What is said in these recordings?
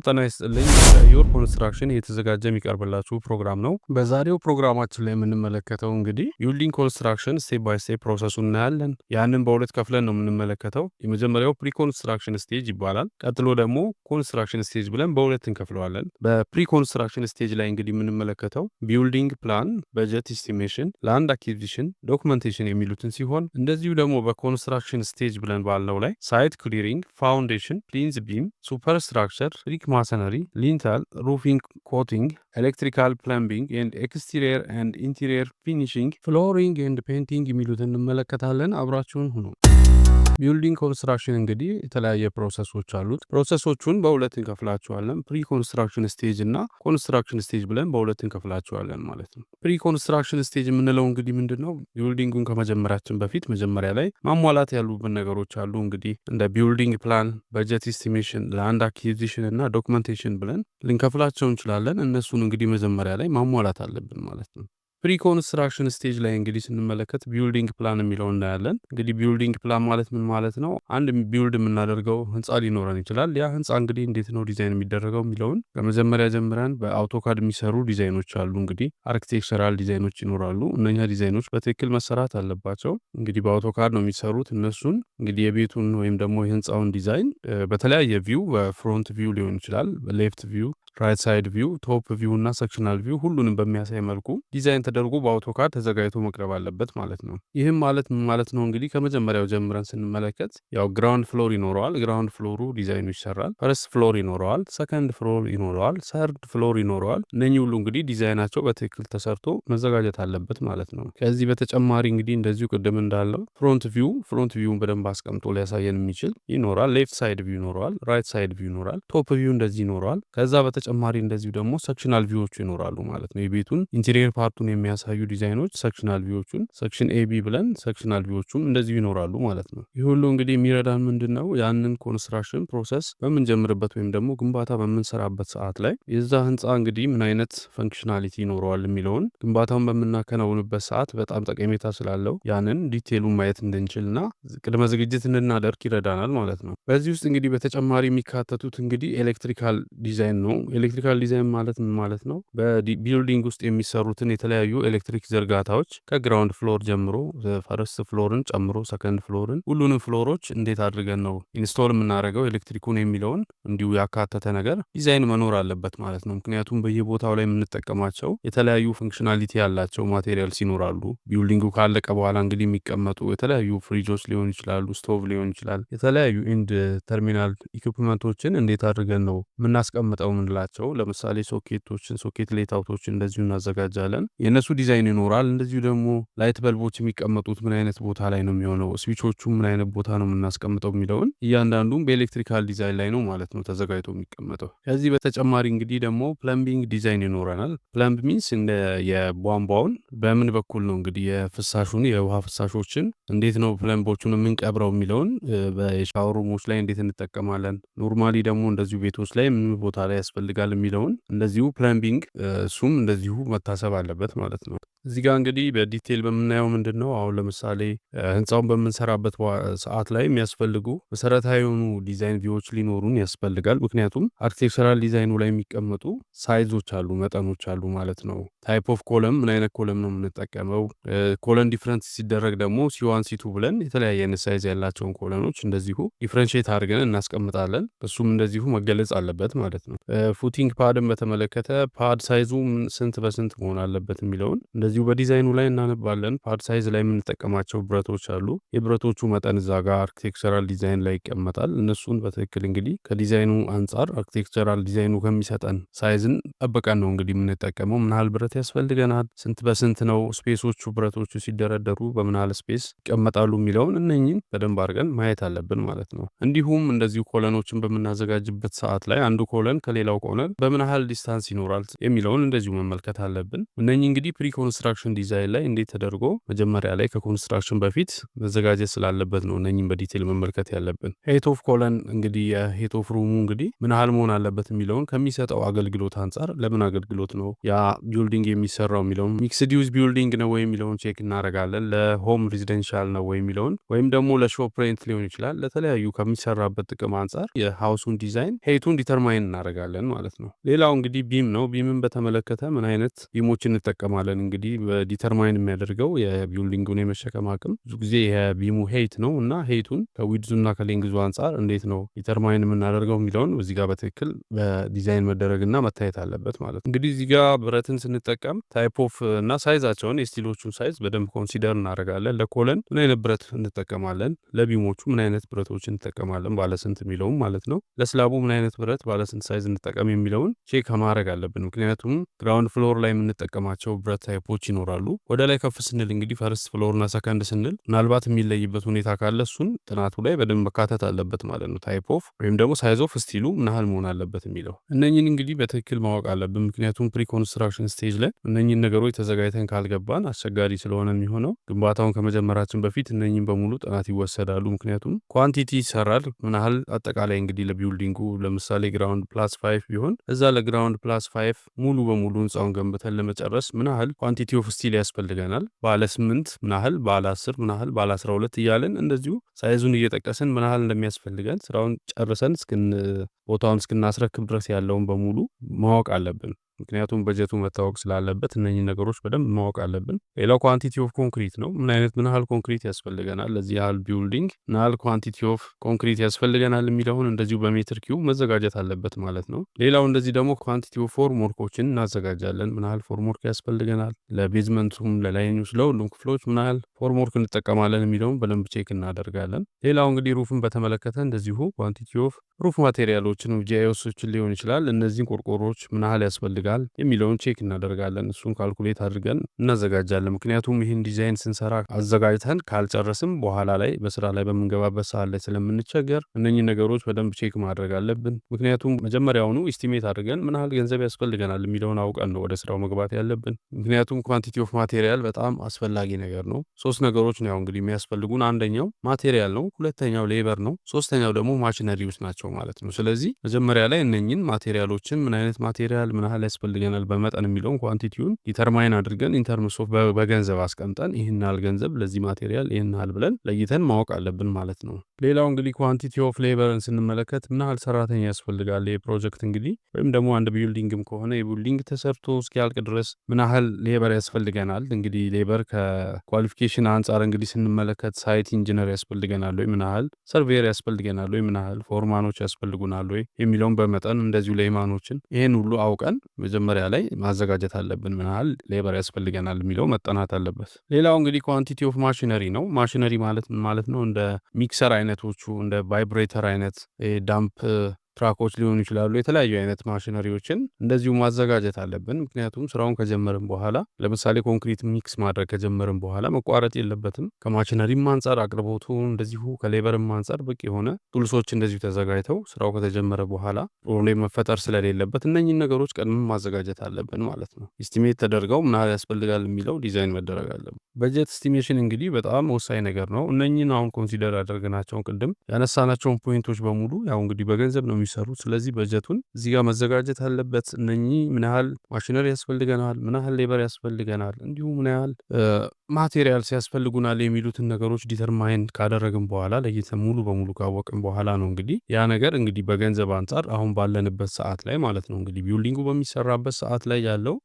ጤና ይስጥልኝ ዮር ኮንስትራክሽን የተዘጋጀ የሚቀርብላችሁ ፕሮግራም ነው። በዛሬው ፕሮግራማችን ላይ የምንመለከተው እንግዲህ ቢልዲንግ ኮንስትራክሽን ስቴፕ ባይ ስቴፕ ፕሮሰሱን እናያለን። ያንን በሁለት ከፍለን ነው የምንመለከተው። የመጀመሪያው ፕሪ ኮንስትራክሽን ስቴጅ ይባላል። ቀጥሎ ደግሞ ኮንስትራክሽን ስቴጅ ብለን በሁለት እንከፍለዋለን። በፕሪ ኮንስትራክሽን ስቴጅ ላይ እንግዲህ የምንመለከተው ቢልዲንግ ፕላን፣ በጀት ኢስቲሜሽን፣ ላንድ አኪዚሽን፣ ዶክመንቴሽን የሚሉትን ሲሆን እንደዚሁ ደግሞ በኮንስትራክሽን ስቴጅ ብለን ባለው ላይ ሳይት ክሊሪንግ፣ ፋውንዴሽን፣ ፕሊንዝ ቢም፣ ሱፐርስትራክቸር፣ brick masonry, lintel, roofing coating, electrical plumbing and exterior and interior finishing, flooring and painting የሚሉትን እንመለከታለን። አብራችሁን ሁኑ። ቢልዲንግ ኮንስትራክሽን እንግዲህ የተለያየ ፕሮሰሶች አሉት። ፕሮሰሶቹን በሁለት እንከፍላቸዋለን። ፕሪ ኮንስትራክሽን ስቴጅ እና ኮንስትራክሽን ስቴጅ ብለን በሁለት እንከፍላቸዋለን ማለት ነው። ፕሪ ኮንስትራክሽን ስቴጅ የምንለው እንግዲህ ምንድነው? ቢልዲንጉን ከመጀመራችን በፊት መጀመሪያ ላይ ማሟላት ያሉብን ነገሮች አሉ። እንግዲህ እንደ ቢልዲንግ ፕላን፣ በጀት ኢስቲሜሽን፣ ላንድ አኪዚሽን እና ዶክመንቴሽን ብለን ልንከፍላቸው እንችላለን። እነሱን እንግዲህ መጀመሪያ ላይ ማሟላት አለብን ማለት ነው። ፕሪ ኮንስትራክሽን ስቴጅ ላይ እንግዲህ ስንመለከት ቢልዲንግ ፕላን የሚለውን እናያለን። እንግዲህ ቢልዲንግ ፕላን ማለት ምን ማለት ነው? አንድ ቢልድ የምናደርገው ህንፃ ሊኖረን ይችላል። ያ ህንፃ እንግዲህ እንዴት ነው ዲዛይን የሚደረገው የሚለውን ከመጀመሪያ ጀምረን በአውቶካድ የሚሰሩ ዲዛይኖች አሉ። እንግዲህ አርኪቴክቸራል ዲዛይኖች ይኖራሉ። እነኛ ዲዛይኖች በትክክል መሰራት አለባቸው። እንግዲህ በአውቶካድ ነው የሚሰሩት። እነሱን እንግዲህ የቤቱን ወይም ደግሞ የህንፃውን ዲዛይን በተለያየ ቪው፣ በፍሮንት ቪው ሊሆን ይችላል፣ በሌፍት ቪው፣ ራይት ሳይድ ቪው፣ ቶፕ ቪው እና ሰክሽናል ቪው ሁሉንም በሚያሳይ መልኩ ዲዛይን ተደርጎ በአውቶካድ ተዘጋጅቶ መቅረብ አለበት ማለት ነው። ይህም ማለት ምን ማለት ነው? እንግዲህ ከመጀመሪያው ጀምረን ስንመለከት ያው ግራውንድ ፍሎር ይኖረዋል። ግራውንድ ፍሎሩ ዲዛይኑ ይሰራል። ፈርስት ፍሎር ይኖረዋል። ሰከንድ ፍሎር ይኖረዋል። ሰርድ ፍሎር ይኖረዋል። እነኚህ ሁሉ እንግዲህ ዲዛይናቸው በትክክል ተሰርቶ መዘጋጀት አለበት ማለት ነው። ከዚህ በተጨማሪ እንግዲህ እንደዚሁ ቅድም እንዳለው ፍሮንት ቪውን በደንብ አስቀምጦ ሊያሳየን የሚችል ይኖራል። ሌፍት ሳይድ ቪው ይኖረዋል። ራይት ሳይድ ቪው ይኖራል። ቶፕ ቪው እንደዚህ ይኖረዋል። ከዛ በተጨማሪ እንደዚሁ ደግሞ ሰክሽናል ቪዎቹ ይኖራሉ ማለት ነው። የቤቱን ኢንቴሪየር ፓርቱን የሚያሳዩ ዲዛይኖች ሰክሽናል ቪዎቹን ሰክሽን ኤቢ ብለን ሰክሽናል ቪዎቹም እንደዚሁ ይኖራሉ ማለት ነው። ይህ ሁሉ እንግዲህ የሚረዳን ምንድን ነው? ያንን ኮንስትራክሽን ፕሮሰስ በምንጀምርበት ወይም ደግሞ ግንባታ በምንሰራበት ሰዓት ላይ የዛ ህንፃ እንግዲህ ምን አይነት ፈንክሽናሊቲ ይኖረዋል የሚለውን ግንባታውን በምናከናውንበት ሰዓት በጣም ጠቀሜታ ስላለው ያንን ዲቴሉን ማየት እንድንችልና ቅድመ ዝግጅት እንድናደርግ ይረዳናል ማለት ነው። በዚህ ውስጥ እንግዲህ በተጨማሪ የሚካተቱት እንግዲህ ኤሌክትሪካል ዲዛይን ነው። ኤሌክትሪካል ዲዛይን ማለት ምን ማለት ነው? በቢልዲንግ ውስጥ የሚሰሩትን የተለያዩ ኤሌክትሪክ ዝርጋታዎች ከግራውንድ ፍሎር ጀምሮ ፈርስት ፍሎርን ጨምሮ ሰከንድ ፍሎርን ሁሉንም ፍሎሮች እንዴት አድርገን ነው ኢንስቶል የምናደርገው ኤሌክትሪኩን የሚለውን እንዲሁ ያካተተ ነገር ዲዛይን መኖር አለበት ማለት ነው። ምክንያቱም በየቦታው ላይ የምንጠቀማቸው የተለያዩ ፈንክሽናሊቲ ያላቸው ማቴሪያልስ ይኖራሉ። ቢልዲንጉ ካለቀ በኋላ እንግዲህ የሚቀመጡ የተለያዩ ፍሪጆች ሊሆን ይችላሉ፣ ስቶቭ ሊሆን ይችላል። የተለያዩ ኢንድ ተርሚናል ኢኩፕመንቶችን እንዴት አድርገን ነው የምናስቀምጠው ምንላቸው። ለምሳሌ ሶኬቶችን፣ ሶኬት ሌታውቶችን እንደዚሁ እናዘጋጃለን። የእነሱ ዲዛይን ይኖራል። እንደዚሁ ደግሞ ላይት በልቦች የሚቀመጡት ምን አይነት ቦታ ላይ ነው የሚሆነው፣ ስዊቾቹ ምን አይነት ቦታ ነው የምናስቀምጠው የሚለውን እያንዳንዱም በኤሌክትሪካል ዲዛይን ላይ ነው ማለት ነው ተዘጋጅቶ የሚቀመጠው። ከዚህ በተጨማሪ እንግዲህ ደግሞ ፕለምቢንግ ዲዛይን ይኖረናል። ፕለምብ ሚንስ እንደ የቧንቧውን በምን በኩል ነው እንግዲህ የፍሳሹን የውሃ ፍሳሾችን እንዴት ነው ፕለምቦቹን የምንቀብረው የሚለውን በሻወር ሩሞች ላይ እንዴት እንጠቀማለን፣ ኖርማሊ ደግሞ እንደዚሁ ቤቶች ላይ ምን ቦታ ላይ ያስፈልጋል የሚለውን እንደዚሁ ፕለምቢንግ እሱም እንደዚሁ መታሰብ አለበት ማለት ነው። እዚህ ጋር እንግዲህ በዲቴል በምናየው ምንድን ነው አሁን ለምሳሌ ህንፃውን በምንሰራበት ሰዓት ላይ የሚያስፈልጉ መሰረታዊ የሆኑ ዲዛይን ቪዎች ሊኖሩን ያስፈልጋል። ምክንያቱም አርኪቴክቸራል ዲዛይኑ ላይ የሚቀመጡ ሳይዞች አሉ፣ መጠኖች አሉ ማለት ነው። ታይፕ ኦፍ ኮለም፣ ምን አይነት ኮለም ነው የምንጠቀመው፣ ኮለን ዲፍረንስ ሲደረግ ደግሞ ሲዋን ሲቱ ብለን የተለያየ አይነት ሳይዝ ያላቸውን ኮለኖች እንደዚሁ ዲፍረንሽት አድርገን እናስቀምጣለን። እሱም እንደዚሁ መገለጽ አለበት ማለት ነው። ፉቲንግ ፓድን በተመለከተ ፓድ ሳይዙ ስንት በስንት መሆን አለበት የሚለውን እንደዚሁ በዲዛይኑ ላይ እናነባለን። ፓድ ሳይዝ ላይ የምንጠቀማቸው ብረቶች አሉ። የብረቶቹ መጠን እዛ ጋር አርኪቴክቸራል ዲዛይን ላይ ይቀመጣል። እነሱን በትክክል እንግዲህ ከዲዛይኑ አንጻር አርኪቴክቸራል ዲዛይኑ ከሚሰጠን ሳይዝን ጠብቀን ነው እንግዲህ የምንጠቀመው። ምን ያህል ብረት ያስፈልገናል፣ ስንት በስንት ነው ስፔሶቹ፣ ብረቶቹ ሲደረደሩ በምን ያህል ስፔስ ይቀመጣሉ የሚለውን እነኝን በደንብ አድርገን ማየት አለብን ማለት ነው። እንዲሁም እንደዚሁ ኮለኖችን በምናዘጋጅበት ሰዓት ላይ አንዱ ኮለን ከሌላው ኮለን በምን ያህል ዲስታንስ ይኖራል የሚለውን እንደዚሁ መመልከት አለብን። እነኚህ እንግዲህ ፕሪ ኮንስትራክሽን ዲዛይን ላይ እንዴት ተደርጎ መጀመሪያ ላይ ከኮንስትራክሽን በፊት መዘጋጀት ስላለበት ነው እነኚህን በዲቴል መመልከት ያለብን። ሄት ኦፍ ኮለን እንግዲህ የሄት ኦፍ ሩሙ እንግዲህ ምን ያህል መሆን አለበት የሚለውን ከሚሰጠው አገልግሎት አንጻር ለምን አገልግሎት ነው ያ ቢልዲንግ የሚሰራው የሚለውን ሚክስድ ዩዝ ቢልዲንግ ነው ወይ የሚለውን ቼክ እናደርጋለን። ለሆም ሬዚደንሻል ነው ወይ የሚለውን ወይም ደግሞ ለሾፕ ሬንት ሊሆን ይችላል። ለተለያዩ ከሚሰራበት ጥቅም አንጻር የሃውሱን ዲዛይን ሄቱን ዲተርማይን እናደርጋለን ማለት ነው። ሌላው እንግዲህ ቢም ነው። ቢምን በተመለከተ ምን አይነት ቢሞች እንጠቀማለን? እንግዲህ በዲተርማይን የሚያደርገው የቢልዲንጉን የመሸከም አቅም ብዙ ጊዜ የቢሙ ሄይት ነው እና ሄይቱን ከዊድዙና ከሌንግዙ አንጻር እንዴት ነው ዲተርማይን የምናደርገው የሚለውን እዚህ ጋር በትክክል በዲዛይን መደረግና መታየት አለበት ማለት ነው። እንግዲህ እዚህ ጋር ብረትን ስንጠቀም ታይፕ ኦፍ እና ሳይዛቸውን የስቲሎቹን ሳይዝ በደንብ ኮንሲደር እናደርጋለን። ለኮለን ምን አይነት ብረት እንጠቀማለን፣ ለቢሞቹ ምን አይነት ብረቶች እንጠቀማለን ባለስንት የሚለውም ማለት ነው። ለስላቡ ምን አይነት ብረት ባለስንት ሳይዝ እንጠቀም የሚለውን ቼክ ማድረግ አለብን። ምክንያቱም ግራውንድ ፍሎር ላይ የምንጠቀማቸው ብረት ታይፖች ይኖራሉ። ወደ ላይ ከፍ ስንል እንግዲህ ፈርስት ፍሎር እና ሰከንድ ስንል ምናልባት የሚለይበት ሁኔታ ካለ እሱን ጥናቱ ላይ በደንብ መካተት አለበት ማለት ነው። ታይፕ ኦፍ ወይም ደግሞ ሳይዝ ኦፍ ስቲሉ ምን ያህል መሆን አለበት የሚለው እነኝን እንግዲህ በትክክል ማወቅ አለብን። ምክንያቱም ፕሪ ኮንስትራክሽን ስቴጅ ላይ እነኝን ነገሮች ተዘጋጅተን ካልገባን አስቸጋሪ ስለሆነ የሚሆነው ግንባታውን ከመጀመራችን በፊት እነኝን በሙሉ ጥናት ይወሰዳሉ። ምክንያቱም ኳንቲቲ ይሰራል ምን ያህል አጠቃላይ እንግዲህ ለቢልዲንጉ ለምሳሌ ግራውንድ ፕላስ 5 ቢሆን እዛ ለግራውንድ ፕላስ 5 ሙሉ በሙሉ ህንፃውን ገንብተን ለመጨረስ ምን ያህል ኳንቲቲ ኦፍ ስቲል ያስፈልገናል፣ ባለ 8 ምን ያህል፣ ባለ 10 ምን ያህል፣ ባለ 12 እያለን እንደዚሁ ሳይዙን እየጠቀስን ምን ያህል እንደሚያስፈልገን ስራውን ጨርሰን ቦታውን እስክናስረክብ ድረስ ያለውን በሙሉ ማወቅ አለብን። ምክንያቱም በጀቱ መታወቅ ስላለበት እነኚህ ነገሮች በደንብ ማወቅ አለብን። ሌላው ኳንቲቲ ኦፍ ኮንክሪት ነው። ምን ያህል ኮንክሪት ያስፈልገናል፣ ለዚህ ያህል ቢልዲንግ ምን ያህል ኳንቲቲ ኦፍ ኮንክሪት ያስፈልገናል የሚለውን እንደዚሁ በሜትር ኪዩብ መዘጋጀት አለበት ማለት ነው። ሌላው እንደዚህ ደግሞ ኳንቲቲ ኦፍ ፎርም ወርኮችን እናዘጋጃለን። ምን ያህል ፎርም ወርክ ያስፈልገናል፣ ለቤዝመንቱም ለላይኞች ለሁሉም ክፍሎች ምን ያህል ፎርም ወርክ እንጠቀማለን የሚለውን በደንብ ቼክ እናደርጋለን። ሌላው እንግዲህ ሩፍን በተመለከተ እንደዚሁ ኳንቲቲ ኦፍ ሩፍ ማቴሪያሎችን ጂአይኤሶችን ሊሆን ይችላል። እነዚህን ቆርቆሮች ምን ያህል ያስፈልጋል የሚለውን ቼክ እናደርጋለን። እሱን ካልኩሌት አድርገን እናዘጋጃለን። ምክንያቱም ይህን ዲዛይን ስንሰራ አዘጋጅተን ካልጨረስም በኋላ ላይ በስራ ላይ በምንገባበት ሰዓት ላይ ስለምንቸገር እነኚህ ነገሮች በደንብ ቼክ ማድረግ አለብን። ምክንያቱም መጀመሪያውኑ ኢስቲሜት አድርገን ምን ያህል ገንዘብ ያስፈልገናል የሚለውን አውቀን ነው ወደ ስራው መግባት ያለብን። ምክንያቱም ኳንቲቲ ኦፍ ማቴሪያል በጣም አስፈላጊ ነገር ነው። 3 ነገሮች ነው እንግዲህ የሚያስፈልጉን። አንደኛው ማቴሪያል ነው፣ ሁለተኛው ሌበር ነው፣ ሶስተኛው ደግሞ ማሽነሪዎች ናቸው ማለት ነው። ስለዚህ መጀመሪያ ላይ እነኚህን ማቴሪያሎችን ምን አይነት ማቴሪያል ምን ያህል ያስፈልገናል በመጠን የሚለውን ኳንቲቲውን ዲተርማይን አድርገን ኢንተርምስ ኦፍ በገንዘብ አስቀምጠን ይህን ያህል ገንዘብ ለዚህ ማቴሪያል ይህን ያህል ብለን ለይተን ማወቅ አለብን ማለት ነው። ሌላው እንግዲህ ኳንቲቲ ኦፍ ሌበርን ስንመለከት ምን ያህል ሰራተኛ ያስፈልጋል የፕሮጀክት እንግዲህ ወይም ደግሞ አንድ ቢልዲንግም ከሆነ የቢልዲንግ ተሰርቶ እስኪያልቅ ድረስ ምን ያህል ሌበር ያስፈልገናል። እንግዲህ ሌበር ከኳሊፊኬሽን አንጻር እንግዲህ ስንመለከት ሳይት ኢንጂነር ያስፈልገናል ወይ፣ ምን ያህል ሰርቬየር ያስፈልገናል ወይ፣ ምን ያህል ፎርማኖች ያስፈልጉናል ወይ የሚለውን በመጠን እንደዚሁ ሌማኖችን ይህን ሁሉ አውቀን መጀመሪያ ላይ ማዘጋጀት አለብን። ምን ያህል ሌበር ያስፈልገናል የሚለው መጠናት አለበት። ሌላው እንግዲህ ኳንቲቲ ኦፍ ማሽነሪ ነው። ማሽነሪ ማለት ምን ማለት ነው? እንደ ሚክሰር አይነቶቹ እንደ ቫይብሬተር አይነት ዳምፕ ትራኮች ሊሆኑ ይችላሉ። የተለያዩ አይነት ማሽነሪዎችን እንደዚሁ ማዘጋጀት አለብን። ምክንያቱም ስራውን ከጀመርን በኋላ ለምሳሌ ኮንክሪት ሚክስ ማድረግ ከጀመርን በኋላ መቋረጥ የለበትም። ከማሽነሪም አንጻር አቅርቦቱ እንደዚሁ ከሌበርም አንጻር በቂ የሆነ ቱልሶች እንደዚሁ ተዘጋጅተው ስራው ከተጀመረ በኋላ ፕሮብሌም መፈጠር ስለሌለበት እነኚህን ነገሮች ቀድመን ማዘጋጀት አለብን ማለት ነው። ኢስቲሜት ተደርገው ምን ያህል ያስፈልጋል የሚለው ዲዛይን መደረግ አለበት። በጀት ኤስቲሜሽን እንግዲህ በጣም ወሳኝ ነገር ነው። እነኚህን አሁን ኮንሲደር ያደርግናቸውን ቅድም ያነሳናቸውን ፖይንቶች በሙሉ ያው እንግዲህ በገንዘብ ነው የሚሰሩት። ስለዚህ በጀቱን እዚህ ጋር መዘጋጀት አለበት። እነኚህ ምን ያህል ማሽነሪ ያስፈልገናል፣ ምን ያህል ሌበር ያስፈልገናል፣ እንዲሁም ምን ያህል ማቴሪያልስ ያስፈልጉናል የሚሉትን ነገሮች ዲተርማይን ካደረግን በኋላ ለይተን ሙሉ በሙሉ ካወቅን በኋላ ነው እንግዲህ ያ ነገር እንግዲህ በገንዘብ አንጻር አሁን ባለንበት ሰዓት ላይ ማለት ነው እንግዲህ ቢልዲንጉ በሚሰራበት ሰዓት ላይ ያለው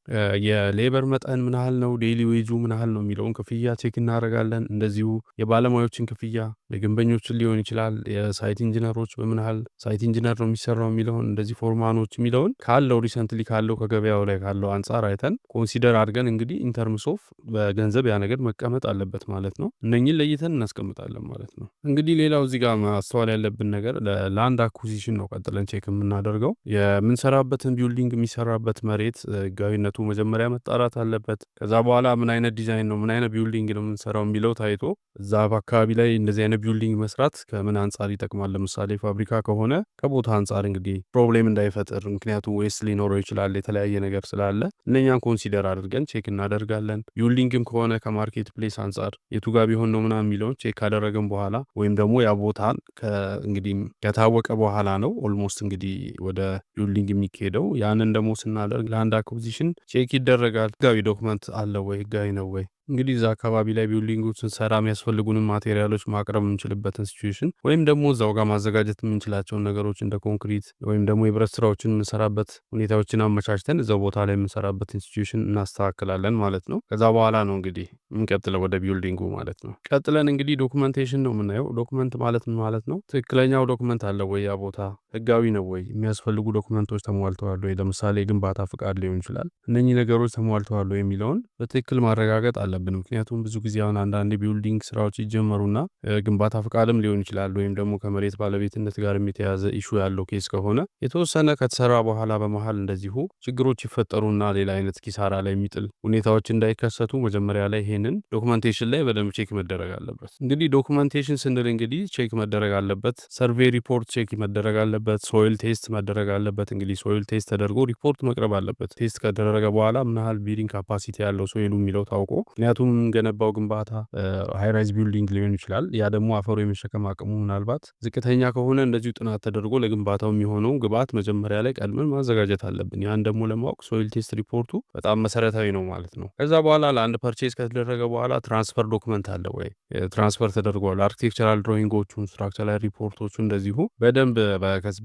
የሌበር መጠን ምን ያህል ነው፣ ዴይሊ ዌጁ ምን ያህል ነው የሚለውን ክፍያ ቼክ እናደርጋለን። እንደዚሁ የባለሙያዎችን ክፍያ የግንበኞችን ሊሆን ይችላል፣ የሳይት ኢንጂነሮች በምን ያህል ሳይት ኢንጂነር ነው የሚሰራው የሚለውን እንደዚህ ፎርማኖች የሚለውን ካለው ሪሰንትሊ ካለው ከገበያው ላይ ካለው አንጻር አይተን ኮንሲደር አድርገን እንግዲህ ኢንተርምስ ኦፍ በገንዘብ ያ ነገር መቀመጥ አለበት ማለት ነው። እነኚህን ለይተን እናስቀምጣለን ማለት ነው። እንግዲህ ሌላው እዚህ ጋር ማስተዋል ያለብን ነገር ለላንድ አኩዚሽን ነው ቀጥለን ቼክ የምናደርገው። የምንሰራበትን ቢልዲንግ የሚሰራበት መሬት ህጋዊነቱ መጀመሪያ መጣራት አለበት። ከዛ በኋላ ምን አይነት ዲዛይን ነው ምን አይነት አይነት ቢልዲንግ ነው የምንሰራው የሚለው ታይቶ እዛ አካባቢ ላይ እንደዚህ አይነት ቢልዲንግ መስራት ከምን አንጻር ይጠቅማል? ለምሳሌ ፋብሪካ ከሆነ ከቦታ አንጻር እንግዲህ ፕሮብሌም እንዳይፈጥር፣ ምክንያቱም ዌስት ሊኖረው ይችላል የተለያየ ነገር ስላለ እነኛን ኮንሲደር አድርገን ቼክ እናደርጋለን። ቢልዲንግም ከሆነ ከማርኬት ፕሌስ አንጻር የቱ ጋር ቢሆን ነው ምናምን የሚለውን ቼክ ካደረግን በኋላ ወይም ደግሞ ያ ቦታ እንግዲህ ከታወቀ በኋላ ነው ኦልሞስት እንግዲህ ወደ ቢልዲንግ የሚካሄደው። ያንን ደግሞ ስናደርግ ለአንድ አኩዚሽን ቼክ ይደረጋል። ህጋዊ ዶክመንት አለ ወይ? ህጋዊ ነው ወይ? እንግዲህ እዛ አካባቢ ላይ ቢልዲንጉ ስንሰራ የሚያስፈልጉንን ማቴሪያሎች ማቅረብ የምንችልበትን ሲቹዌሽን ወይም ደግሞ እዛው ጋር ማዘጋጀት የምንችላቸውን ነገሮች እንደ ኮንክሪት ወይም ደግሞ የብረት ስራዎችን የምንሰራበት ሁኔታዎችን አመቻችተን እዛው ቦታ ላይ የምንሰራበትን ሲቹዌሽን እናስተካክላለን ማለት ነው። ከዛ በኋላ ነው እንግዲህ የምንቀጥለው ወደ ቢልዲንጉ ማለት ነው። ቀጥለን እንግዲህ ዶክመንቴሽን ነው የምናየው። ዶክመንት ማለት ምን ማለት ነው? ትክክለኛው ዶክመንት አለ ወይ? ያ ቦታ ህጋዊ ነው ወይ? የሚያስፈልጉ ዶክመንቶች ተሟልተዋል ወይ? ለምሳሌ የግንባታ ፍቃድ ሊሆን ይችላል። እነኚህ ነገሮች ተሟልተዋል ወይ የሚለውን በትክክል ማረጋገጥ አለብን። ምክንያቱም ብዙ ጊዜ አሁን አንዳንድ ቢልዲንግ ስራዎች ይጀመሩና ግንባታ ፍቃድም ሊሆን ይችላል ወይም ደግሞ ከመሬት ባለቤትነት ጋር የተያዘ ኢሹ ያለው ኬስ ከሆነ የተወሰነ ከተሰራ በኋላ በመሀል እንደዚሁ ችግሮች ይፈጠሩና ሌላ አይነት ኪሳራ ላይ የሚጥል ሁኔታዎች እንዳይከሰቱ መጀመሪያ ላይ ይሄንን ዶክመንቴሽን ላይ በደንብ ቼክ መደረግ አለበት። እንግዲህ ዶክመንቴሽን ስንል እንግዲህ ቼክ መደረግ አለበት። ሰርቬይ ሪፖርት ቼክ መደረግ አለበት። ሶይል ቴስት መደረግ አለበት። እንግዲህ ሶይል ቴስት ተደርጎ ሪፖርት መቅረብ አለበት። ቴስት ከደረገ በኋላ ምን ያህል ቢልዲንግ ካፓሲቲ ያለው ሶይሉ የሚለው ታውቆ፣ ምክንያቱም ገነባው ግንባታ ሃይራይዝ ቢልዲንግ ሊሆን ይችላል። ያ ደግሞ አፈሩ የመሸከም አቅሙ ምናልባት ዝቅተኛ ከሆነ እንደዚሁ ጥናት ተደርጎ ለግንባታው የሚሆነው ግብዓት መጀመሪያ ላይ ቀድመን ማዘጋጀት አለብን። ያን ደግሞ ለማወቅ ሶይል ቴስት ሪፖርቱ በጣም መሰረታዊ ነው ማለት ነው። ከዛ በኋላ ለአንድ ፐርቼዝ ከተደረገ በኋላ ትራንስፈር ዶክመንት አለ ወይ? ትራንስፈር ተደርጓል። አርኪቴክቸራል ድሮይንጎቹን፣ ስትራክቸራል ሪፖርቶቹ እንደዚሁ በደንብ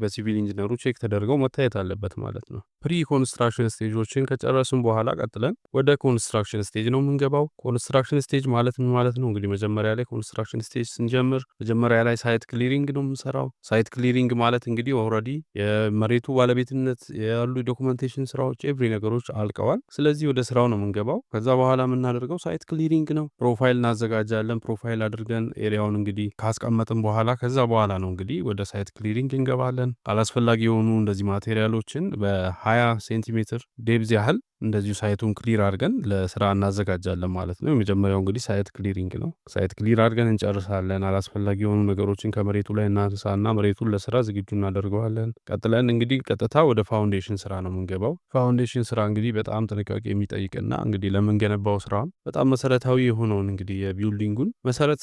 በሲቪል ኢንጂነሩ ቼክ ተደርገው መታየት አለበት ማለት ነው። ፕሪ ኮንስትራክሽን ስቴጆችን ከጨረስን በኋላ ቀጥለን ወደ ኮንስትራክሽን ስቴጅ ነው የምንገባው። ኮንስትራክሽን ስቴጅ ማለት ምን ማለት ነው? እንግዲህ መጀመሪያ ላይ ኮንስትራክሽን ስቴጅ ስንጀምር መጀመሪያ ላይ ሳይት ክሊሪንግ ነው የምንሰራው። ሳይት ክሊሪንግ ማለት እንግዲህ ኦልሬዲ የመሬቱ ባለቤትነት ያሉ ዶክመንቴሽን ስራዎች ኤቭሪ ነገሮች አልቀዋል። ስለዚህ ወደ ስራው ነው የምንገባው። ከዛ በኋላ የምናደርገው ሳይት ክሊሪንግ ነው። ፕሮፋይል እናዘጋጃለን። ፕሮፋይል አድርገን ኤሪያውን እንግዲህ ካስቀመጥን በኋላ ከዛ በኋላ ነው እንግዲህ ወደ ሳይት ክሊሪንግ እንገባለን። አላስፈላጊ የሆኑ እንደዚህ ማቴሪያሎችን በ20 ሴንቲሜትር ዴብዝ ያህል እንደዚሁ ሳይቱን ክሊር አድርገን ለስራ እናዘጋጃለን ማለት ነው። የመጀመሪያው እንግዲህ ሳይት ክሊሪንግ ነው። ሳይት ክሊር አድርገን እንጨርሳለን። አላስፈላጊ የሆኑ ነገሮችን ከመሬቱ ላይ እናንሳና መሬቱን ለስራ ዝግጁ እናደርገዋለን። ቀጥለን እንግዲህ ቀጥታ ወደ ፋውንዴሽን ስራ ነው የምንገባው። ፋውንዴሽን ስራ እንግዲህ በጣም ጥንቃቄ የሚጠይቅና እንግዲህ ለምንገነባው ስራ በጣም መሰረታዊ የሆነውን እንግዲህ የቢልዲንጉን መሰረት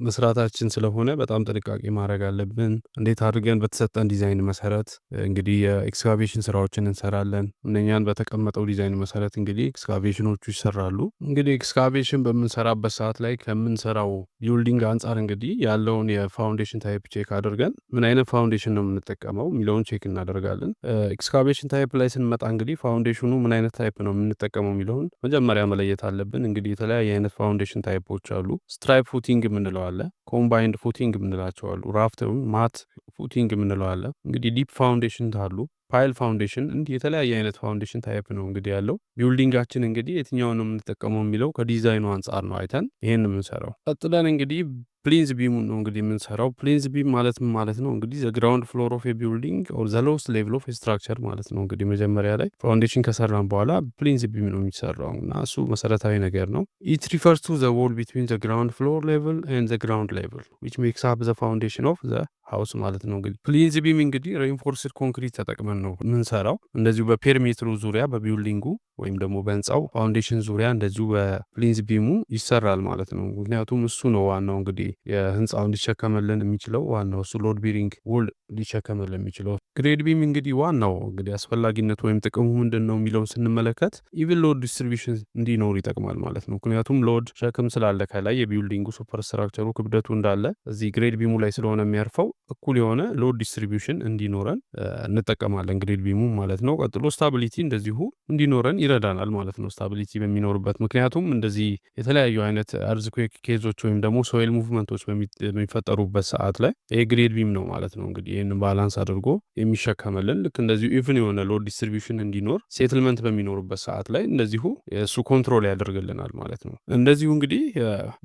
መስራታችን ስለሆነ በጣም ጥንቃቄ ማድረግ አለብን። እንዴት አድርገን በተሰጠን ዲዛይን መሰረት እንግዲህ የኤክስካቬሽን ስራዎችን እንሰራለን። እነኛን በተቀመጠው ዲዛይን መሰረት እንግዲህ ኤክስካቬሽኖቹ ይሰራሉ። እንግዲህ ኤክስካቬሽን በምንሰራበት ሰዓት ላይ ከምንሰራው ቢልዲንግ አንጻር እንግዲህ ያለውን የፋውንዴሽን ታይፕ ቼክ አድርገን ምን አይነት ፋውንዴሽን ነው የምንጠቀመው የሚለውን ቼክ እናደርጋለን። ኤክስካቬሽን ታይፕ ላይ ስንመጣ እንግዲህ ፋውንዴሽኑ ምን አይነት ታይፕ ነው የምንጠቀመው የሚለውን መጀመሪያ መለየት አለብን። እንግዲህ የተለያየ አይነት ፋውንዴሽን ታይፖች አሉ። ስትራይፕ ፉቲንግ የምንለው አለ። ኮምባይንድ ፉቲንግ የምንላቸው አሉ። ራፍት ማት ፉቲንግ የምንለው አለ። እንግዲህ ዲፕ ፋውንዴሽን አሉ። ፓይል ፋውንዴሽን፣ እንዲህ የተለያየ አይነት ፋውንዴሽን ታይፕ ነው እንግዲህ ያለው። ቢልዲንጋችን እንግዲህ የትኛውን ነው የምንጠቀመው የሚለው ከዲዛይኑ አንጻር ነው አይተን ይሄን የምንሰራው። ቀጥለን እንግዲህ ፕሊንዝ ቢም ነው እንግዲህ የምንሰራው። ፕሊንዝ ቢም ማለት ምን ማለት ነው? እንግዲህ ዘ ግራውንድ ፍሎር ኦፍ ቢልዲንግ ኦር ዘ ሎውስት ሌቭል ኦፍ ስትራክቸር ማለት ነው። እንግዲህ መጀመሪያ ላይ ፋውንዴሽን ከሰራን በኋላ ፕሊንዝ ቢም ነው የሚሰራው እና እሱ መሰረታዊ ነገር ነው። ኢት ሪፈርስ ቱ ዘ ዎል ቢትዊን ዘ ግራውንድ ፍሎር ሌቭል ኤንድ ዘ ግራውንድ ሌቭል ዊች ሜክስ አፕ ዘ ፋውንዴሽን ኦፍ ዘ ሃውስ ማለት ነው። እንግዲህ ፕሊንዝ ቢም እንግዲህ ሬንፎርስድ ኮንክሪት ተጠቅመን ነው የምንሰራው። እንደዚሁ በፔሪሜትሩ ዙሪያ በቢልዲንጉ ወይም ደግሞ በህንፃው ፋውንዴሽን ዙሪያ እንደዚሁ በፕሊንዝ ቢሙ ይሰራል ማለት ነው። ምክንያቱም እሱ ነው ዋናው እንግዲህ የህንፃውን ሊሸከምልን የሚችለው ዋናው እሱ ሎድ ቢሪንግ ውል ሊሸከምልን የሚችለው። ግሬድ ቢም እንግዲህ ዋናው እንግዲህ አስፈላጊነት ወይም ጥቅሙ ምንድን ነው የሚለውን ስንመለከት ኢቭን ሎድ ዲስትሪቢሽን እንዲኖር ይጠቅማል ማለት ነው። ምክንያቱም ሎድ ሸክም ስላለ ከላይ የቢልዲንጉ ሱፐርስትራክቸሩ ክብደቱ እንዳለ እዚህ ግሬድ ቢሙ ላይ ስለሆነ የሚያርፈው እኩል የሆነ ሎድ ዲስትሪቢሽን እንዲኖረን እንጠቀማለን ግሬድ ቢሙ ማለት ነው። ቀጥሎ ስታቢሊቲ እንደዚሁ እንዲኖረን ይረዳናል ማለት ነው። ስታቢሊቲ በሚኖርበት ምክንያቱም እንደዚህ የተለያዩ አይነት አርዝኩዌክ ኬዞች ወይም ደግሞ ሶይል ሙቭመንቶች በሚፈጠሩበት ሰዓት ላይ ይሄ ግሬድ ቢም ነው ማለት ነው እንግዲህ ይህን ባላንስ አድርጎ የሚሸከምልን። ልክ እንደዚሁ ኢቭን የሆነ ሎድ ዲስትሪቢሽን እንዲኖር ሴትልመንት በሚኖርበት ሰዓት ላይ እንደዚሁ እሱ ኮንትሮል ያደርግልናል ማለት ነው። እንደዚሁ እንግዲህ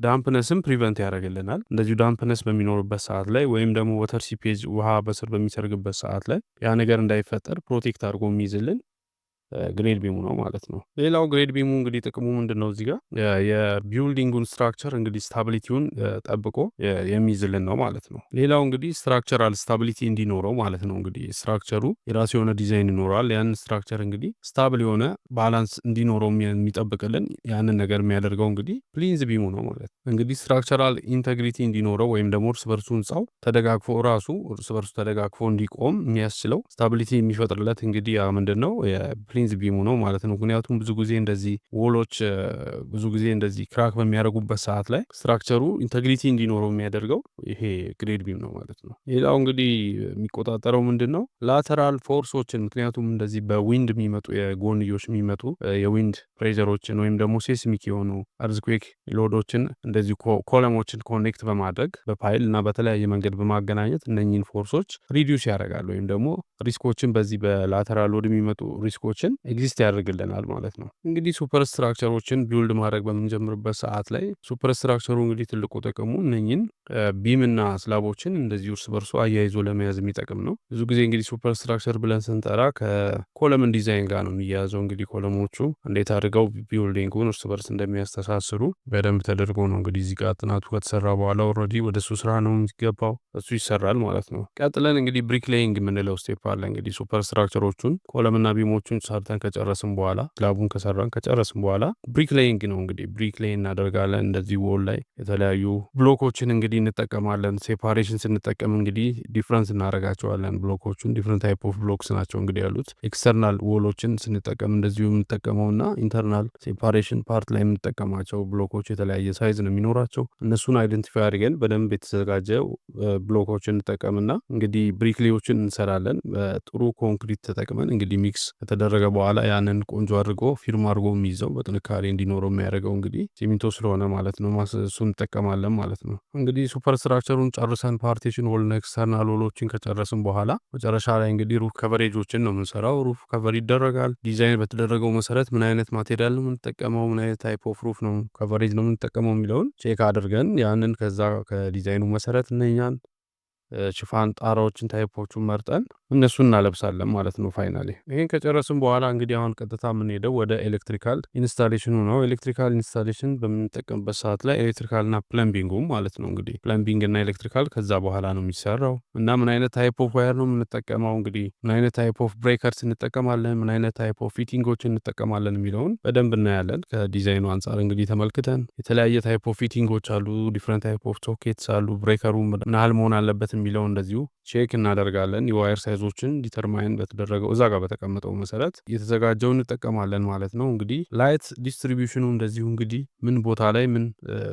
ዳምፕነስም ፕሪቨንት ያደርግልናል። እንደዚሁ ዳምፕነስ በሚኖርበት ሰዓት ላይ ወይም ደግሞ ወተር ሲፔጅ ውሃ በስር በሚሰርግበት ሰዓት ላይ ያ ነገር እንዳይፈጠር ፕሮቴክት አድርጎ የሚይዝልን ግሬድ ቢሙ ነው ማለት ነው። ሌላው ግሬድ ቢሙ እንግዲህ ጥቅሙ ምንድነው? እዚህ ጋር የቢልዲንጉን ስትራክቸር እንግዲህ ስታቢሊቲውን ጠብቆ የሚይዝልን ነው ማለት ነው። ሌላው እንግዲህ ስትራክቸራል ስታቢሊቲ እንዲኖረው ማለት ነው። እንግዲህ ስትራክቸሩ የራሱ የሆነ ዲዛይን ይኖረዋል። ያን ስትራክቸር እንግዲህ ስታብል የሆነ ባላንስ እንዲኖረው የሚጠብቅልን ያንን ነገር የሚያደርገው እንግዲህ ፕሊንዝ ቢሙ ነው ማለት ነው። እንግዲህ ስትራክቸራል ኢንተግሪቲ እንዲኖረው ወይም ደግሞ እርስ በርሱ ህንፃው ተደጋግፎ ራሱ እርስ በርሱ ተደጋግፎ እንዲቆም የሚያስችለው ስታቢሊቲ የሚፈጥርለት እንግዲህ ያ ምንድነው የፕሊንዝ ቢሙ ነው ማለት ነው። ምክንያቱም ብዙ ጊዜ እንደዚህ ዎሎች ብዙ ጊዜ እንደዚህ ክራክ በሚያደርጉበት ሰዓት ላይ ስትራክቸሩ ኢንተግሪቲ እንዲኖረው የሚያደርገው ይሄ ግሬድ ቢም ነው ማለት ነው። ሌላው እንግዲህ የሚቆጣጠረው ምንድነው ላተራል ፎርሶችን፣ ምክንያቱም እንደዚህ በዊንድ የሚመጡ የጎንዮሽ የሚመጡ የዊንድ ፕሬዠሮችን ወይም ደግሞ ሴስሚክ የሆኑ አርዝኩዌክ ሎዶችን እንደዚህ ኮለሞችን ኮኔክት በማድረግ በፓይል እና በተለያየ መንገድ በማገናኘት እነኚህን ፎርሶች ሪዲዩስ ያደርጋሉ ወይም ደግሞ ሪስኮችን በዚህ በላተራል ሎድ የሚመጡ ሪስኮችን ኤግዚስት ያደርግልናል ማለት ነው። እንግዲህ ሱፐር ስትራክቸሮችን ቢውልድ ማድረግ በምንጀምርበት ሰዓት ላይ ሱፐር ስትራክቸሩ እንግዲህ ትልቁ ጥቅሙ እነኚህን ቢምና ስላቦችን እንደዚህ እርስ በርሱ አያይዞ ለመያዝ የሚጠቅም ነው። ብዙ ጊዜ እንግዲህ ሱፐር ስትራክቸር ብለን ስንጠራ ከኮለምን ዲዛይን ጋር ነው የሚያያዘው። እንግዲህ ኮለሞቹ እንዴት አድርገው ቢልዲንጉን እርስ በርስ እንደሚያስተሳስሩ በደንብ ተደርጎ ነው እንግዲህ እዚህ ጋር ጥናቱ ከተሰራ በኋላ ኦልሬዲ ወደ እሱ ስራ ነው የሚገባው፣ እሱ ይሰራል ማለት ነው። ቀጥለን እንግዲህ ብሪክ ሌይንግ የምንለው ስቴፕ አለ። እንግዲህ ሱፐር ስትራክቸሮቹን ኮለምና ቢሞቹን ሰርተን ከጨረስን በኋላ ስላቡን ከጨረስን በኋላ ብሪክ ሌይንግ ነው እንግዲህ ብሪክ ሌይ እናደርጋለን። እንደዚህ ዎል ላይ የተለያዩ ብሎኮችን እንግዲህ እንጠቀማለን። ሴፓሬሽን ስንጠቀም እንግዲህ ዲፍረንስ እናደርጋቸዋለን። ብሎኮቹን ዲፍረንት ታይፕ ኦፍ ብሎክስ ናቸው እንግዲህ ያሉት። ኤክስተርናል ዎሎችን ስንጠቀም እንደዚሁ የምንጠቀመውና ኢንተርናል ሴፓሬሽን ፓርት ላይ የምንጠቀማቸው ብሎኮች የተለያየ ሳይዝ ነው የሚኖራቸው። እነሱን አይደንቲፋይ አድርገን በደንብ የተዘጋጀ ብሎኮችን እንጠቀምና እንግዲህ ብሪክ ሌዮችን እንሰራለን። በጥሩ ኮንክሪት ተጠቅመን እንግዲህ ሚክስ ከተደረገ በኋላ ያንን ቆንጆ አድርጎ ፊርም አድርጎ የሚይዘው በጥንካሬ እንዲኖረው የሚያደርገው እንግዲህ ሲሚንቶ ስለሆነ ማለት ነው። እሱን እንጠቀማለን ማለት ነው። እንግዲህ ሱፐር ስትራክቸሩን ጨርሰን ፓርቲሽን ዎልና ኤክስተርናል ዎሎችን ከጨረስን በኋላ መጨረሻ ላይ እንግዲህ ሩፍ ከቨሬጆችን ነው የምንሰራው። ሩፍ ከቨር ይደረጋል። ዲዛይን በተደረገው መሰረት ምን አይነት ማቴሪያል ነው የምንጠቀመው፣ ምን አይነት ታይፕ ኦፍ ሩፍ ነው ከቨሬጅ ነው የምንጠቀመው የሚለውን ቼክ አድርገን ያንን ከዛ ከዲዛይኑ መሰረት እነኛን ሽፋን ጣራዎችን ታይፖቹን መርጠን እነሱን እናለብሳለን ማለት ነው። ፋይናሊ ይሄን ከጨረስን በኋላ እንግዲህ አሁን ቀጥታ የምንሄደው ወደ ኤሌክትሪካል ኢንስታሌሽኑ ነው። ኤሌክትሪካል ኢንስታሌሽን በምንጠቀምበት ሰዓት ላይ ኤሌክትሪካልና ፕለምቢንጉ ማለት ነው። እንግዲህ ፕለምቢንግ እና ኤሌክትሪካል ከዛ በኋላ ነው የሚሰራው እና ምን አይነት ታይፕ ኦፍ ዋየር ነው የምንጠቀመው፣ እንግዲህ ምን አይነት ታይፕ ኦፍ ብሬከርስ እንጠቀማለን፣ ምን አይነት ታይፕ ኦፍ ፊቲንጎችን እንጠቀማለን የሚለውን በደንብ እናያለን። ከዲዛይኑ አንጻር እንግዲህ ተመልክተን የተለያየ ታይፕ ኦፍ ፊቲንጎች አሉ፣ ዲፍረንት ታይፕ ኦፍ ሶኬትስ አሉ። ብሬከሩ ምን ያህል መሆን አለበት የሚለው እንደዚሁ ቼክ እናደርጋለን። የዋየር ሳይዞችን ዲተርማይን በተደረገው እዛ ጋር በተቀመጠው መሰረት የተዘጋጀው እንጠቀማለን ማለት ነው። እንግዲህ ላይት ዲስትሪቢዩሽኑ እንደዚሁ እንግዲህ ምን ቦታ ላይ ምን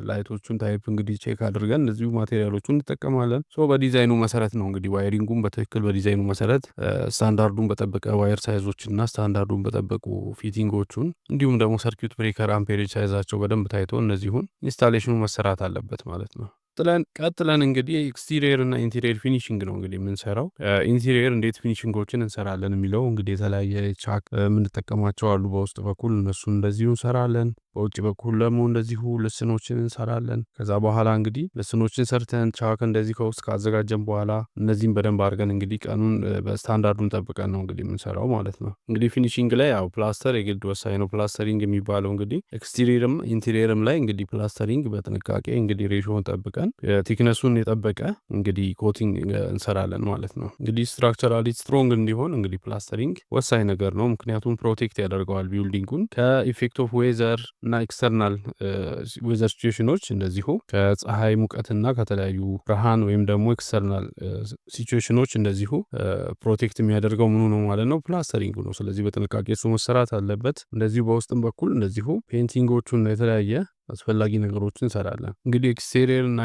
ላይቶቹን ታይፕ እንግዲህ ቼክ አድርገን እንደዚሁ ማቴሪያሎቹን እንጠቀማለን። በዲዛይኑ መሰረት ነው እንግዲህ ዋየሪንጉን በትክክል በዲዛይኑ መሰረት ስታንዳርዱን በጠበቀ ዋየር ሳይዞችና ስታንዳርዱን በጠበቁ ፊቲንጎቹን እንዲሁም ደግሞ ሰርኪዩት ብሬከር አምፔሬጅ ሳይዛቸው በደንብ ታይቶ እነዚሁን ኢንስታሌሽኑ መሰራት አለበት ማለት ነው። ቀጥለን እንግዲህ ኤክስቲሪየር እና ኢንቴሪየር ፊኒሽንግ ነው እንግዲህ የምንሰራው። ኢንቴሪየር እንዴት ፊኒሽንጎችን እንሰራለን የሚለው እንግዲህ የተለያየ ቻክ የምንጠቀማቸው አሉ በውስጥ በኩል እነሱን እንደዚሁ እንሰራለን። በውጭ በኩል ደግሞ እንደዚሁ ልስኖችን እንሰራለን። ከዛ በኋላ እንግዲህ ልስኖችን ሰርተን ቻክ እንደዚህ ከውስጥ ካዘጋጀን በኋላ እነዚህም በደንብ አድርገን እንግዲህ ቀኑን በስታንዳርዱን ጠብቀን ነው እንግዲህ የምንሰራው ማለት ነው። እንግዲህ ፊኒሽንግ ላይ ያው ፕላስተር የግድ ወሳኝ ነው። ፕላስተሪንግ የሚባለው እንግዲህ ኤክስቲሪየርም ኢንቴሪየርም ላይ እንግዲህ ፕላስተሪንግ በጥንቃቄ እንግዲህ ሬሾውን ጠብቀን ቲክነሱን የጠበቀ እንግዲህ ኮቲንግ እንሰራለን ማለት ነው። እንግዲህ ስትራክቸራሊ ስትሮንግ እንዲሆን እንግዲህ ፕላስተሪንግ ወሳኝ ነገር ነው። ምክንያቱም ፕሮቴክት ያደርገዋል ቢልዲንጉን ከኢፌክት ኦፍ ዌዘር እና ኤክስተርናል ዌዘር ሲቹዌሽኖች እንደዚሁ ከፀሐይ ሙቀትና ከተለያዩ ብርሃን ወይም ደግሞ ኤክስተርናል ሲቹዌሽኖች እንደዚሁ ፕሮቴክት የሚያደርገው ምኑ ነው ማለት ነው? ፕላስተሪንጉ ነው። ስለዚህ በጥንቃቄ እሱ መሰራት አለበት። እንደዚሁ በውስጥም በኩል እንደዚሁ ፔንቲንጎቹን የተለያየ አስፈላጊ ነገሮችን እንሰራለን። እንግዲህ ኤክስቴሪየር እና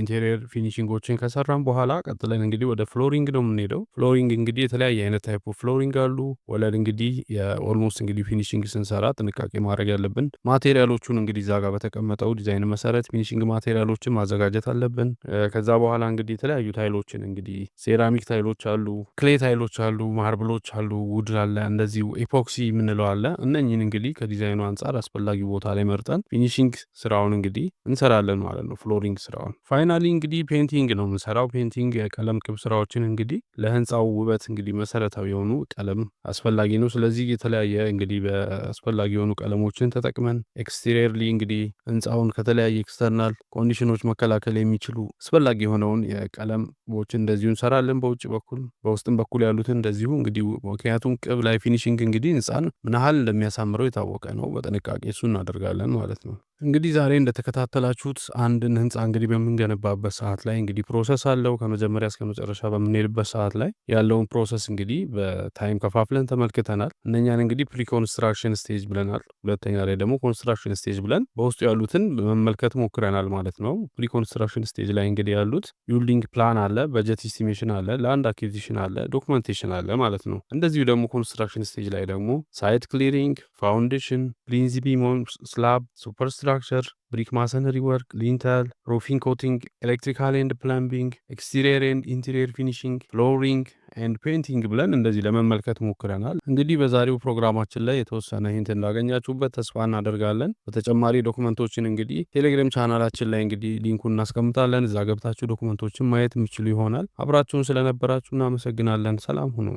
ኢንቴሪየር ፊኒሽንጎችን ከሰራን በኋላ ቀጥለን እንግዲህ ወደ ፍሎሪንግ ነው የምንሄደው። ፍሎሪንግ እንግዲህ የተለያየ አይነት ታይፕ ኦፍ ፍሎሪንግ አሉ። ወለል እንግዲህ የኦልሞስት እንግዲህ ፊኒሽንግ ስንሰራ ጥንቃቄ ማድረግ ያለብን ማቴሪያሎቹን እንግዲህ እዛ ጋር በተቀመጠው ዲዛይን መሰረት ፊኒሽንግ ማቴሪያሎችን ማዘጋጀት አለብን። ከዛ በኋላ እንግዲህ የተለያዩ ታይሎችን እንግዲህ ሴራሚክ ታይሎች አሉ፣ ክሌ ታይሎች አሉ፣ ማርብሎች አሉ፣ ውድ አለ፣ እንደዚሁ ኤፖክሲ የምንለው አለ። እነኝን እንግዲህ ከዲዛይኑ አንጻር አስፈላጊ ቦታ ላይ መርጠን ፊኒሽንግ ስራውን እንግዲህ እንሰራለን ማለት ነው። ፍሎሪንግ ስራውን ፋይናሊ እንግዲህ ፔንቲንግ ነው የምንሰራው። ፔንቲንግ የቀለም ቅብ ስራዎችን እንግዲህ ለህንፃው ውበት እንግዲህ መሰረታዊ የሆኑ ቀለም አስፈላጊ ነው። ስለዚህ የተለያየ እንግዲህ በአስፈላጊ የሆኑ ቀለሞችን ተጠቅመን ኤክስቴሪየርሊ እንግዲህ ህንፃውን ከተለያየ ኤክስተርናል ኮንዲሽኖች መከላከል የሚችሉ አስፈላጊ የሆነውን የቀለሞችን እንደዚሁ እንሰራለን። በውጭ በኩል በውስጥም በኩል ያሉትን እንደዚሁ እንግዲህ ምክንያቱም ቅብ ላይ ፊኒሽንግ እንግዲህ ህንፃን ምን ያህል እንደሚያሳምረው የታወቀ ነው። በጥንቃቄ እሱ እናደርጋለን ማለት ነው። እንግዲህ ዛሬ እንደተከታተላችሁት አንድን ህንፃ እንግዲህ በምንገነባበት ሰዓት ላይ እንግዲህ ፕሮሰስ አለው። ከመጀመሪያ እስከ መጨረሻ በምንሄድበት ሰዓት ላይ ያለውን ፕሮሰስ እንግዲህ በታይም ከፋፍለን ተመልክተናል። እነኛን እንግዲህ ፕሪ ኮንስትራክሽን ስቴጅ ብለናል። ሁለተኛ ላይ ደግሞ ኮንስትራክሽን ስቴጅ ብለን በውስጡ ያሉትን መመልከት ሞክረናል ማለት ነው። ፕሪ ኮንስትራክሽን ስቴጅ ላይ እንግዲህ ያሉት ቢልዲንግ ፕላን አለ፣ በጀት ኢስቲሜሽን አለ፣ ላንድ አኩዚሽን አለ፣ ዶክመንቴሽን አለ ማለት ነው። እንደዚሁ ደግሞ ኮንስትራክሽን ስቴጅ ላይ ደግሞ ሳይት ክሊሪንግ፣ ፋውንዴሽን፣ ፕሊንዝ ቢም፣ ስላብ፣ ሱፐርስትራክቸር፣ ብሪክ ማሰነሪ ወርክ፣ ሊንተል፣ ሮፊንግ፣ ኮቲንግ፣ ኤሌክትሪካል ኤንድ ፕለምቢንግ፣ ኤክስቴሪየር ኤንድ ኢንቴሪየር ፊኒሽንግ፣ ፍሎሪንግ ኤንድ ፔንቲንግ ብለን እንደዚህ ለመመልከት ሞክረናል። እንግዲህ በዛሬው ፕሮግራማችን ላይ የተወሰነ ሂንት እንዳገኛችሁበት ተስፋ እናደርጋለን። በተጨማሪ ዶክመንቶችን እንግዲህ ቴሌግራም ቻናላችን ላይ እንግዲህ ሊንኩን እናስቀምጣለን። እዛ ገብታችሁ ዶክመንቶችን ማየት የሚችሉ ይሆናል። አብራችሁን ስለነበራችሁ እናመሰግናለን። ሰላም ሁኑ።